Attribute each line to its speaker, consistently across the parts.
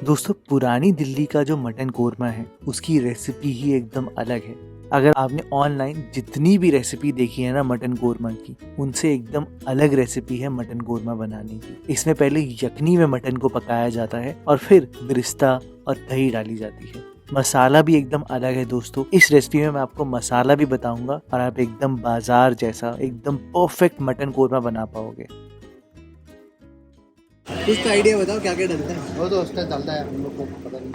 Speaker 1: दोस्तों पुरानी दिल्ली का जो मटन कोरमा है उसकी रेसिपी ही एकदम अलग है। अगर आपने ऑनलाइन जितनी भी रेसिपी देखी है ना मटन कोरमा की, उनसे एकदम अलग रेसिपी है मटन कोरमा बनाने की। इसमें पहले यखनी में मटन को पकाया जाता है और फिर बिरिस्ता और दही डाली जाती है। मसाला भी एकदम अलग है दोस्तों। इस रेसिपी में मैं आपको मसाला भी बताऊंगा और आप एकदम बाजार जैसा एकदम परफेक्ट मटन कोरमा बना पाओगे।
Speaker 2: कुछ तो आइडिया बताओ क्या क्या डलता है। वो तो उसका डालता है, हम लोग को पता नहीं।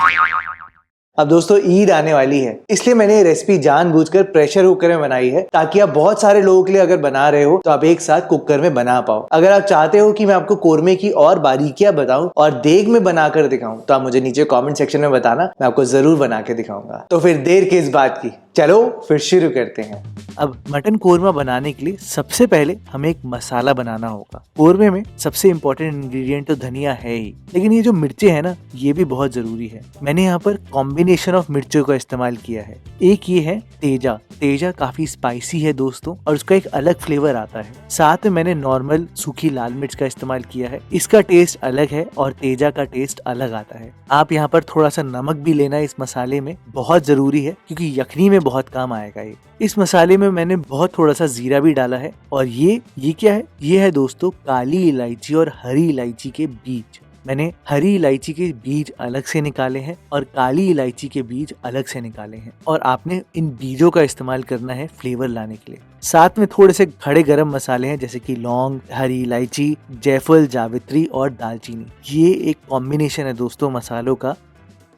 Speaker 1: अब दोस्तों ईद आने वाली है, इसलिए मैंने ये रेसिपी जानबूझकर प्रेशर कुकर में बनाई है ताकि आप बहुत सारे लोगों के लिए अगर बना रहे हो तो आप एक साथ कुकर में बना पाओ। अगर आप चाहते हो कि मैं आपको कोरमे की और बारीकियां बताऊं और देग में बनाकर दिखाऊं तो आप मुझे नीचे कमेंट सेक्शन में बताना, मैं आपको जरूर बना के दिखाऊंगा। तो फिर देर किस बात की, चलो फिर शुरू करते हैं। अब मटन कोरमा बनाने के लिए सबसे पहले हमें एक मसाला बनाना होगा। कोरमे में सबसे इम्पोर्टेंट इंग्रेडिएंट तो धनिया है ही, लेकिन ये जो मिर्चे है ना ये भी बहुत जरूरी है। मैंने यहाँ पर कॉम्बिनेशन ऑफ मिर्चों का इस्तेमाल किया है। एक ये है तेजा। तेजा काफी स्पाइसी है दोस्तों और उसका एक अलग फ्लेवर आता है। साथ में मैंने नॉर्मल सूखी लाल मिर्च का इस्तेमाल किया है। इसका टेस्ट अलग है और तेजा का टेस्ट अलग आता है। आप यहाँ पर थोड़ा सा नमक भी लेना इस मसाले में, बहुत जरूरी है क्योंकि यखनी में बहुत काम आएगा ये। इस मसाले में मैंने बहुत थोड़ा सा जीरा भी डाला है। और ये क्या है? ये है दोस्तों काली इलायची और हरी इलायची के बीज। मैंने हरी इलायची के बीज अलग से निकाले हैं और काली इलायची के बीज अलग से निकाले हैं। और आपने इन बीजों का इस्तेमाल करना है फ्लेवर लाने के लिए। साथ में थोड़े से खड़े गरम मसाले हैं जैसे कि लौंग, हरी इलायची, जायफल, जावित्री और दालचीनी। ये एक कॉम्बिनेशन है दोस्तों मसालों का।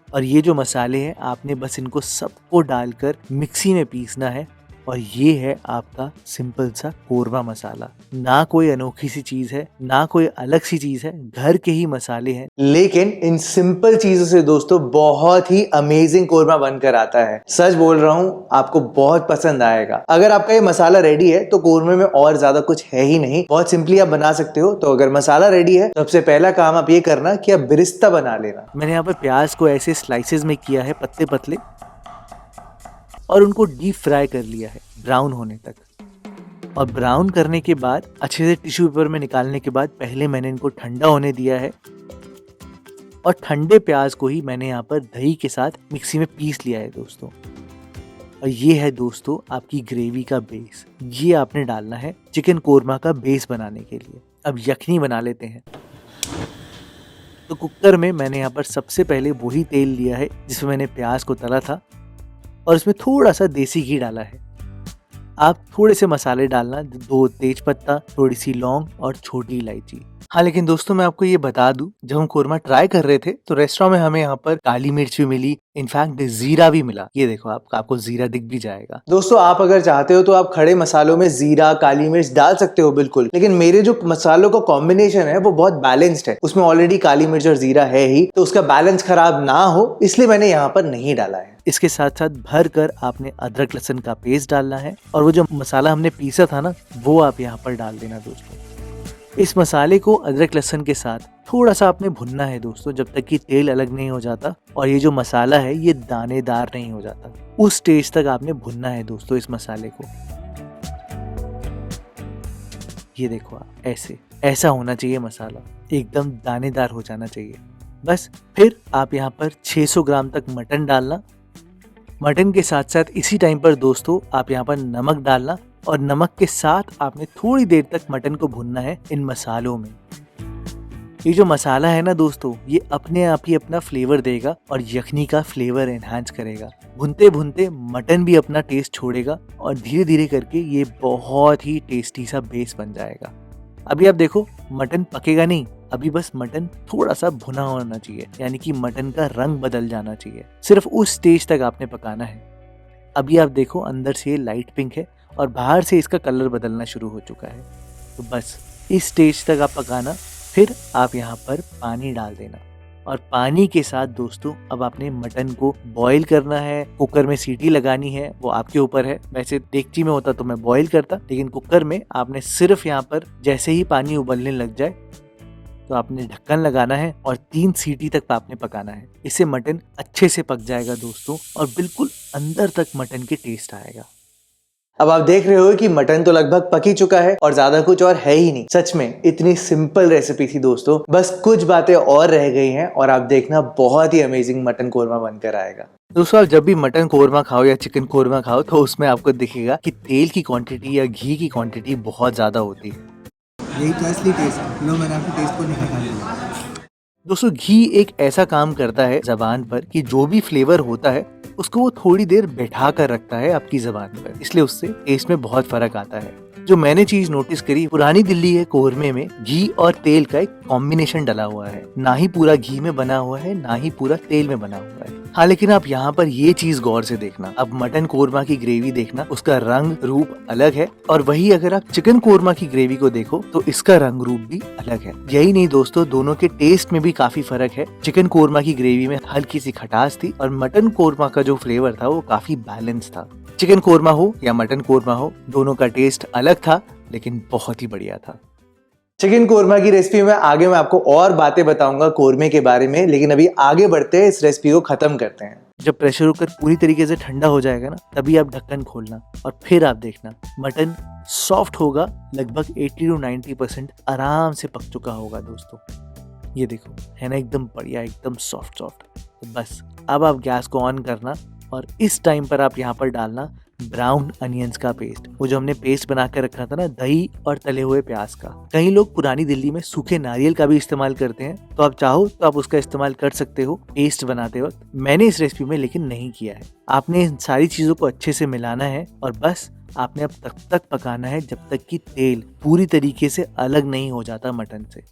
Speaker 1: और ये जो मसाले हैं आपने बस इनको सबको डालकर मिक्सी में पीसना है। और ये है आपका सिंपल सा कोरमा मसाला। ना कोई अनोखी सी चीज है, ना कोई अलग सी चीज है, घर के ही मसाले हैं। लेकिन इन सिंपल चीजों से दोस्तों बहुत ही अमेजिंग कोरमा बनकर आता है। सच बोल रहा हूँ, आपको बहुत पसंद आएगा। अगर आपका ये मसाला रेडी है तो कोरमे में और ज्यादा कुछ है ही नहीं, बहुत सिंपली आप बना सकते हो। तो अगर मसाला रेडी है तो सबसे पहला काम आप ये करना कि आप बिरिस्ता बना लेना। मैंने यहाँ पर प्याज को ऐसे स्लाइसेस में किया है, पतले पतले, और उनको डीप फ्राई कर लिया है ब्राउन होने तक। और ब्राउन करने के बाद अच्छे से टिश्यू पेपर में निकालने के बाद पहले मैंने इनको ठंडा होने दिया है। और ठंडे प्याज को ही मैंने यहाँ पर दही के साथ मिक्सी में पीस लिया है दोस्तों। और ये है दोस्तों आपकी ग्रेवी का बेस। ये आपने डालना है चिकन कोरमा का बेस बनाने के लिए। अब यखनी बना लेते हैं। तो कुकर में मैंने यहाँ पर सबसे पहले वही तेल लिया है जिसमें मैंने प्याज को तला था और इसमें थोड़ा सा देसी घी डाला है। आप थोड़े से मसाले डालना, 2 तेज पत्ता, थोड़ी सी लौंग और छोटी इलायची। हाँ लेकिन दोस्तों मैं आपको ये बता दूं, जब हम कोरमा ट्राई कर रहे थे तो रेस्टोरेंट में हमें यहाँ पर काली मिर्च भी मिली, इनफैक्ट जीरा भी मिला। ये देखो आपको जीरा दिख भी जाएगा। दोस्तों आप अगर चाहते हो तो आप खड़े मसालों में जीरा, काली मिर्च डाल सकते हो बिल्कुल, लेकिन मेरे जो मसालों का कॉम्बिनेशन है वो बहुत बैलेंस्ड है। उसमें ऑलरेडी काली मिर्च और जीरा है ही, तो उसका बैलेंस खराब ना हो इसलिए मैंने यहाँ पर नहीं डाला है। इसके साथ साथ भर कर आपने अदरक लहसुन का पेस्ट डालना है और वो जो मसाला हमने पीसा था ना वो आप यहाँ पर डाल देना दोस्तों। इस मसाले को अदरक लहसुन के साथ थोड़ा सा आपने भुनना है दोस्तों, जब तक कि तेल अलग नहीं हो जाता और ये जो मसाला है ये दानेदार नहीं हो जाता। उस स्टेज तक आपने भुनना है दोस्तों इस मसाले को। ये देखो आप ऐसा होना चाहिए मसाला, एकदम दानेदार हो जाना चाहिए बस। फिर आप यहाँ पर 600 ग्राम तक मटन डालना। मटन के साथ साथ इसी टाइम पर दोस्तों आप यहाँ पर नमक डालना और नमक के साथ आपने थोड़ी देर तक मटन को भुनना है इन मसालों में। ये जो मसाला है ना दोस्तों ये अपने आप ही अपना फ्लेवर देगा और यखनी का फ्लेवर एनहांस करेगा। भुनते भुनते मटन भी अपना टेस्ट छोड़ेगा और धीरे धीरे करके ये बहुत ही टेस्टी सा बेस बन जाएगा। अभी आप देखो मटन पकेगा नहीं, अभी बस मटन थोड़ा सा भुना होना चाहिए, यानी कि मटन का रंग बदल जाना चाहिए। सिर्फ उस स्टेज तक आपने पकाना है। अभी आप देखो अंदर से ये लाइट पिंक है और बाहर से इसका कलर बदलना शुरू हो चुका है। तो बस इस स्टेज तक आप पकाना। फिर आप यहाँ पर पानी डाल देना और पानी के साथ दोस्तों अब आपने मटन को बॉईल करना है। कुकर में सीटी लगानी है, वो आपके ऊपर है। वैसे डेगची में होता तो मैं बॉईल करता, लेकिन कुकर में आपने सिर्फ यहाँ पर जैसे ही पानी उबलने लग जाए तो आपने ढक्कन लगाना है और 3 सीटी तक आपने पकाना है। इससे मटन अच्छे से पक जाएगा दोस्तों और बिल्कुल अंदर तक मटन के टेस्ट आएगा। अब आप देख रहे हो कि मटन तो लगभग पक ही चुका है और ज्यादा कुछ और है ही नहीं। सच में इतनी सिंपल रेसिपी थी दोस्तों, बस कुछ बातें और रह गई हैं और आप देखना बहुत ही अमेजिंग मटन कोरमा बनकर आएगा। दोस्तों आप जब भी मटन कोरमा खाओ या चिकन कोरमा खाओ तो उसमें आपको दिखेगा कि तेल की क्वांटिटी या घी की क्वांटिटी बहुत ज्यादा होती है।
Speaker 2: यही तो असली टेस्ट। लो मैंने आपके टेस्ट को निकाल लिया।
Speaker 1: दोस्तों घी एक ऐसा काम करता है जबान पर कि जो भी फ्लेवर होता है उसको वो थोड़ी देर बैठा कर रखता है आपकी जबान पर, इसलिए उससे टेस्ट में बहुत फर्क आता है। जो मैंने चीज नोटिस करी पुरानी दिल्ली के कोरमे में घी और तेल का एक कॉम्बिनेशन डला हुआ है, ना ही पूरा घी में बना हुआ है ना ही पूरा तेल में बना हुआ है। हाँ लेकिन आप यहाँ पर ये चीज गौर से देखना, अब मटन कोरमा की ग्रेवी देखना, उसका रंग रूप अलग है और वही अगर आप चिकन कोरमा की ग्रेवी को देखो तो इसका रंग रूप भी अलग है। यही नहीं दोस्तों, दोनों के टेस्ट में भी काफी फर्क है। चिकन कोरमा की ग्रेवी में हल्की सी खटास थी और मटन कोरमा का जो फ्लेवर था वो काफी बैलेंस था। चिकन कोरमा हो या मटन कोरमा हो, दोनों का टेस्ट अलग था लेकिन बहुत ही बढ़िया था। चिकन कोरमा की रेसिपी में आगे मैं आपको और बातें बताऊंगा कोरमे के बारे में, लेकिन अभी आगे बढ़ते हैं, इस रेसिपी को खत्म करते हैं। जब प्रेशर कुकर पूरी तरीके से ठंडा हो जाएगा ना, तभी आप ढक्कन खोलना और फिर आप देखना मटन सॉफ्ट होगा, लगभग 80 to 90% आराम से पक चुका होगा दोस्तों। ये देखो है ना, एकदम बढ़िया, एकदम सॉफ्ट सॉफ्ट। तो बस अब आप गैस को ऑन करना और इस टाइम पर आप यहाँ पर डालना ब्राउन अनियंस का पेस्ट, वो जो हमने पेस्ट बना कर रखा था ना दही और तले हुए प्याज का। कई लोग पुरानी दिल्ली में सूखे नारियल का भी इस्तेमाल करते हैं, तो आप चाहो तो आप उसका इस्तेमाल कर सकते हो पेस्ट बनाते वक्त। मैंने इस रेसिपी में लेकिन नहीं किया है। आपने इन सारी चीजों को अच्छे से मिलाना है और बस आपने अब तब तक पकाना है जब तक कि तेल पूरी तरीके से अलग नहीं हो जाता मटन से।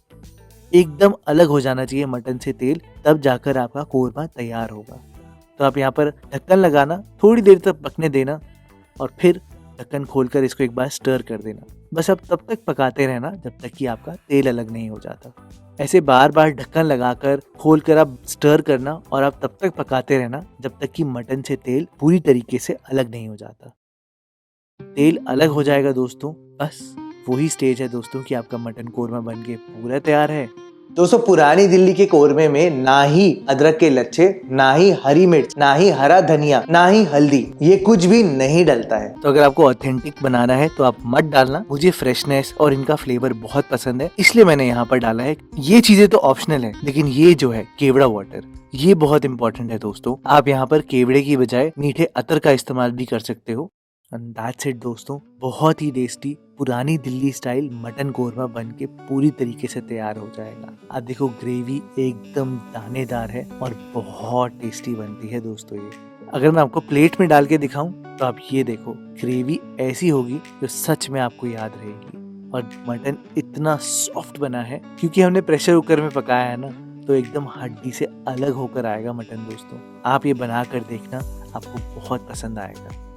Speaker 1: एकदम अलग हो जाना चाहिए मटन से तेल, तब जाकर आपका कोरमा तैयार होगा। तो आप यहाँ पर ढक्कन लगाना, थोड़ी देर तक पकने देना और फिर ढक्कन खोलकर इसको एक बार स्टर कर देना। बस अब तब तक पकाते रहना जब तक कि आपका तेल अलग नहीं हो जाता। ऐसे बार बार ढक्कन लगाकर खोलकर आप स्टर करना और आप तब तक पकाते रहना जब तक कि मटन से तेल पूरी तरीके से अलग नहीं हो जाता। तेल अलग हो जाएगा दोस्तों, बस वही स्टेज है दोस्तों कि आपका मटन कोरमा बनके पूरा तैयार है। दोस्तों पुरानी दिल्ली के कोरमे में ना ही अदरक के लच्छे, ना ही हरी मिर्च, ना ही हरा धनिया, ना ही हल्दी, ये कुछ भी नहीं डलता है। तो अगर आपको ऑथेंटिक बनाना है तो आप मत डालना। मुझे फ्रेशनेस और इनका फ्लेवर बहुत पसंद है, इसलिए मैंने यहाँ पर डाला है। ये चीजें तो ऑप्शनल है, लेकिन ये जो है केवड़ा वाटर, ये बहुत इंपॉर्टेंट है दोस्तों। आप यहाँ पर केवड़े की बजाय मीठे अतर का इस्तेमाल भी कर सकते हो। एंड दैट्स इट दोस्तों, बहुत ही टेस्टी पुरानी दिल्ली स्टाइल मटन कोरमा बन के पूरी तरीके से तैयार हो जाएगा। आप देखो ग्रेवी एकदम दानेदार है और बहुत टेस्टी बनती है दोस्तों ये। अगर मैं आपको प्लेट में डाल के दिखाऊं तो आप ये देखो, ग्रेवी ऐसी होगी जो सच में आपको याद रहेगी। और मटन इतना सॉफ्ट बना है क्योंकि हमने प्रेशर कुकर में पकाया है ना, तो एकदम हड्डी से अलग होकर आएगा मटन दोस्तों। आप ये बना कर देखना, आपको बहुत पसंद आएगा।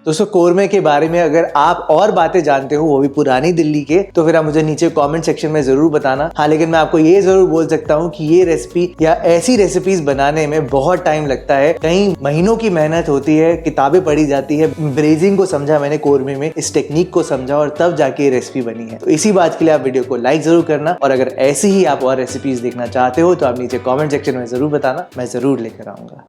Speaker 1: दोस्तों कोरमे के बारे में अगर आप और बातें जानते हो, वो भी पुरानी दिल्ली के, तो फिर आप मुझे नीचे कमेंट सेक्शन में जरूर बताना। हाँ लेकिन मैं आपको ये जरूर बोल सकता हूँ कि ये रेसिपी या ऐसी रेसिपीज बनाने में बहुत टाइम लगता है, कई महीनों की मेहनत होती है, किताबें पढ़ी जाती है। ब्रेजिंग को समझा मैंने कोरमे में, इस टेक्निक को समझा और तब जाके ये रेसिपी बनी है। तो इसी बात के लिए आप वीडियो को लाइक जरूर करना और अगर ऐसी ही आप और रेसिपीज देखना चाहते हो तो आप नीचे कॉमेंट सेक्शन में जरूर बताना, मैं जरूर लेकर आऊंगा।